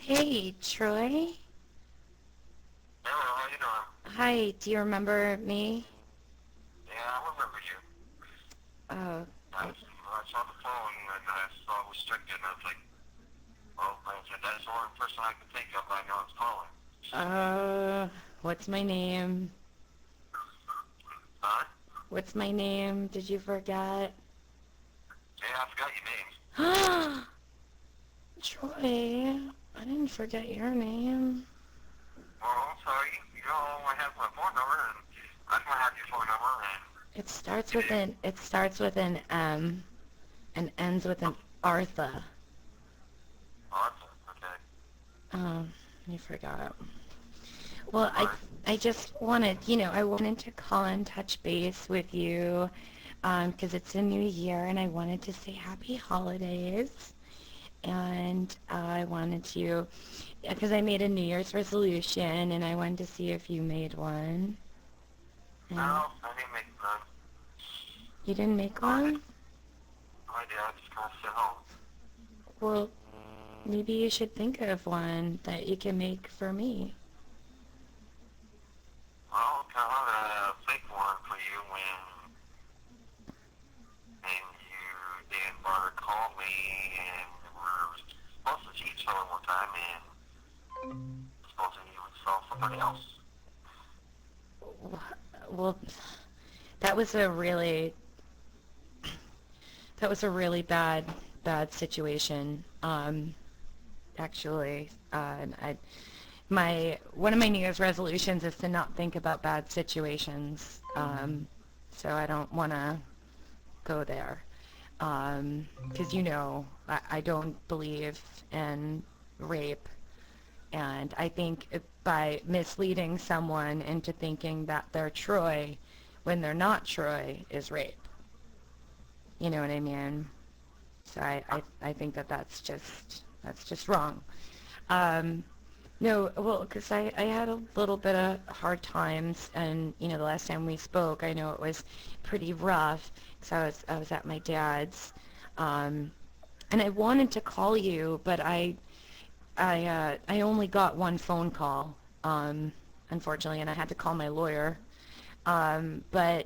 Hey, Troy. Hello, how you doing? Hi, do you remember me? Yeah, I remember you. Oh, I saw the phone and I saw it was restricted and I was like, oh, I said, that's the only person I can think of I know it's calling. uh, what's my name? Huh? What's my name? Did you forget? Yeah, I forgot your name. Troy, I didn't forget your name. Well, I'm sorry. You know, I have my phone number and I might have your phone number and you did. It starts with an M and ends with an Artha. Awesome. Okay. Oh, you forgot. Well, Alright. I just wanted, I wanted to call and touch base with you, 'cause it's a new year and I wanted to say happy holidays. And I wanted to, because I made a New Year's resolution and I wanted to see if you made one. No, And I didn't make none. you didn't make I did. one? I did. I just gotta sit home. Well, maybe you should think of one that you can make for me. Well, I'm gonna think one for you when and you didn't bother to call me, and we're supposed to see each other one time, and supposed to you saw somebody else. Well, that was a really, that was a really bad situation. Actually, one of my New Year's resolutions is to not think about bad situations. So I don't want to go there. Because I don't believe in rape, and I think by misleading someone into thinking that they're Troy when they're not Troy is rape. You know what I mean? So I think that that's just wrong. Um, no, well, because I had a little bit of hard times, and the last time we spoke, I know it was pretty rough because I was at my dad's, um, and I wanted to call you, but I only got one phone call, unfortunately, and I had to call my lawyer. But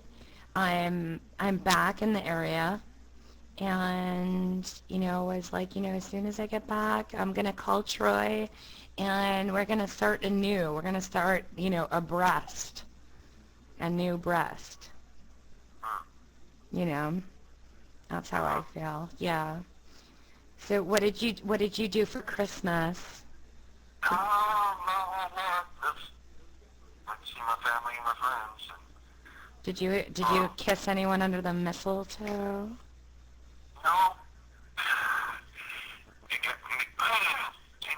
I'm back in the area, and was like, as soon as I get back, I'm gonna call Troy, and we're gonna start anew. We're gonna start, a new breast. You know, that's how I feel. Yeah. So what did you do for Christmas? Did, Just like to see my family and my friends. And, did you kiss anyone under the mistletoe? no, you get me. Damn it.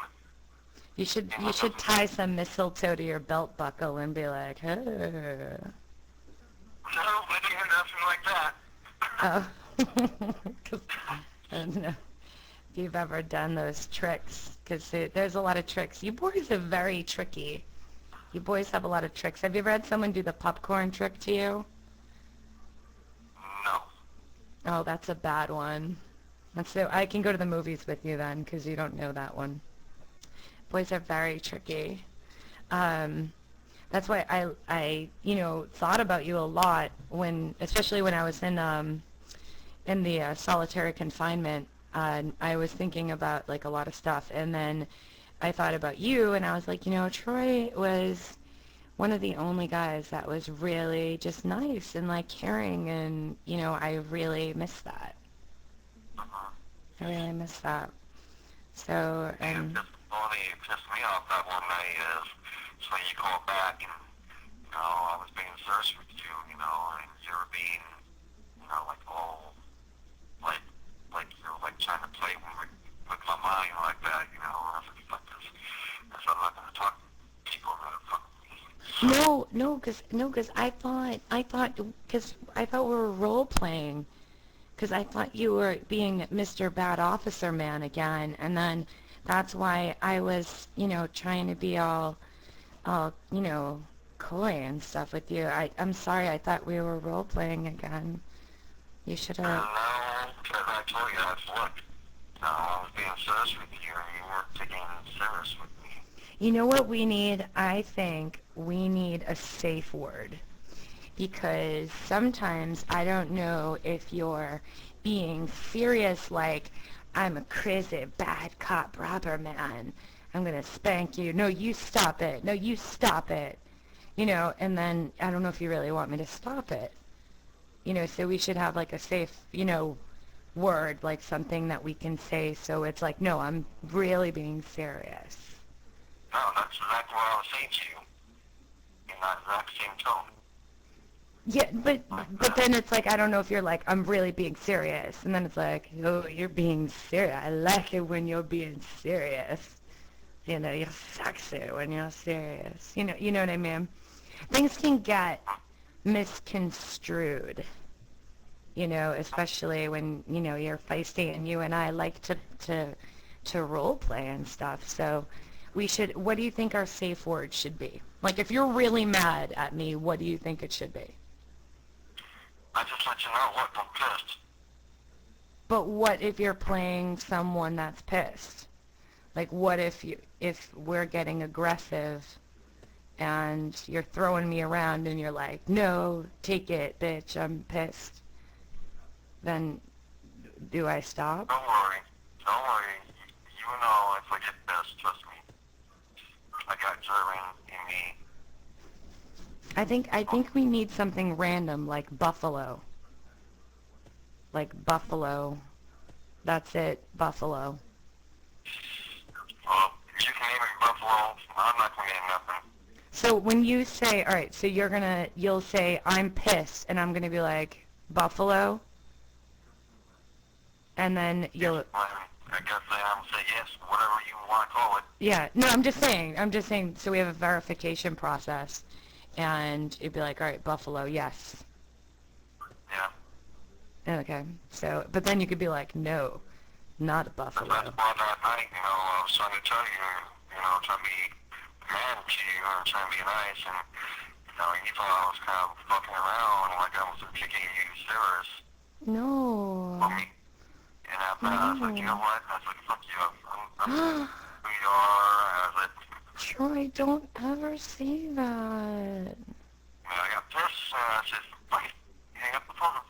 You should Yeah, you should tie some mistletoe to your belt buckle and be like, hey. no, I didn't hear nothing like that. Oh. 'Cause I don't know if you've ever done those tricks, because there's a lot of tricks. You boys are very tricky. You boys have a lot of tricks. Have you ever had someone do the popcorn trick to you? No. Oh, that's a bad one. So I can go to the movies with you then, because you don't know that one. Boys are very tricky. Um, that's why I thought about you a lot especially when I was in the solitary confinement. I was thinking about like a lot of stuff, and then I thought about you, and I was like, Troy was one of the only guys that was really just nice and like caring, and I really miss that. Uh-huh. I really miss that. So, Yeah, and just only pissed me off that one night is so you called back and I was being serious with you, and you were being, like all like you're like trying to play with my mind like that, and I was like, fuck this. I said, I'm not gonna talk to people that fuck me. no, cause I thought we were role playing. Because I thought you were being Mr. Bad Officer Man again, and then that's why I was, trying to be all, coy and stuff with you. I'm sorry, I thought we were role playing again. You should have. No, because I told you that's what. No, I was being serious with you, and you weren't taking it serious with me. You know what we need? I think we need a safe word. Because sometimes I don't know if you're being serious, like, I'm a crazy bad cop robber man. I'm going to spank you. No, you stop it. No, you stop it. And then I don't know if you really want me to stop it. So we should have like a safe, word, like something that we can say so it's like, no, I'm really being serious. No, that's exactly what I was saying to you, in that exact same tone. Yeah, but Like but that. then it's like I don't know if you're like I'm really being serious, and then it's like oh you're being serious. I like it when you're being serious. You're sexy when you're serious. You know what I mean. Things can get misconstrued. Especially when you're feisty, and you and I like to role play and stuff. So we should. What do you think our safe word should be? Like if you're really mad at me, what do you think it should be? I just let you know, look, I'm pissed. But what if you're playing someone that's pissed? Like what if we're getting aggressive and you're throwing me around and you're like, "No, take it, bitch, I'm pissed." Then do I stop? Don't worry. Don't worry. You know if I get pissed, trust me. I got German in me. I think we need something random like buffalo. Like buffalo. That's it, buffalo. Well, you can name it Buffalo. I'm not going to name nothing. So when you say, all right, so you'll say, I'm pissed, and I'm going to be like, buffalo, and then Yes, you'll, well, I guess I'm going to say yes, whatever you want to call it. yeah, no, I'm just saying, so we have a verification process, and it'd be like, all right, buffalo, yes. Yeah. Okay, so, but then you could be like, no, not a That's buffalo. why that night, I was trying to tell you, trying to be man to you, and trying to be nice, and, you thought I was kind of fucking around, like I wasn't taking you serious No. for me. And after that, I was like, you know No. what? I was like, fuck you. I'm who you are. I was like, Troy, don't ever say that. I got pissed, and I said, fuck it. Hang up the phone.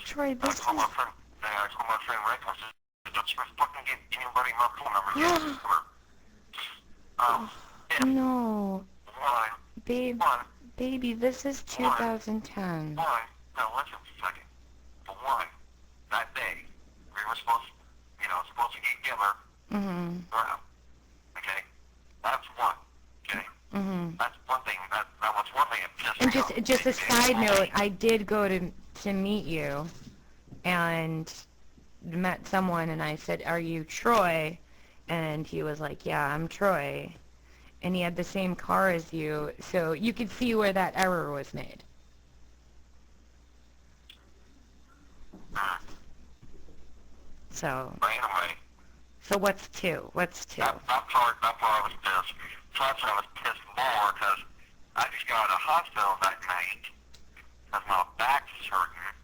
Troy, And this is... I told my friend Rick, I said, don't you fucking give anybody my phone number yet. Yeah. No. Why? Babe, Why? baby, this is Why? 2010. Why? Now listen a second. For one, that day, we were supposed to get together Mm-hmm. around. Okay? That's one. Okay? Mm-hmm. That's one thing. That was one thing that pissed And me off. just a They side called note, me. I did go to meet you and met someone, and I said, "Are you Troy?" And he was like, "Yeah, I'm Troy." And he had the same car as you, so you could see where that error was made. So, But anyway, so what's two? What's two? that part I was pissed. Plus I was pissed more because I just got out of the hospital that night because my back's hurting.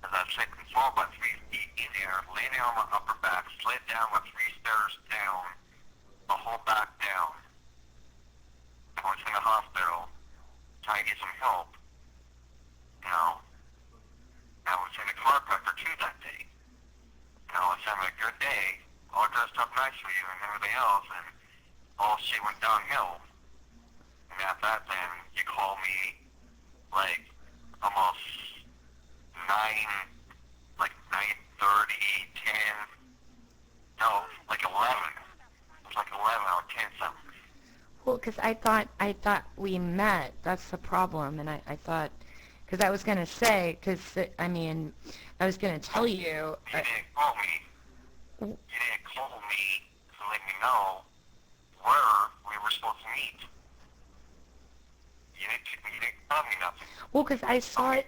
Because I slipped and fall about 3 feet in there, lay down on my upper back, slid down my 3 stairs down, my whole back down. I was in the hospital trying to get some help. I was in a chiropractor too that day. I was having a good day, all dressed up nice for you and everything else, and all shit went downhill. And after that, then you called me like almost 9:30, 10. No, like 11. It was like 11 or 10 something. Well, because I thought we met. That's the problem, and I thought, because I was gonna say, because I mean, I was gonna tell you. You didn't call me. You didn't call me to let me know where we were supposed to meet. You didn't tell me nothing. Well, because I saw it.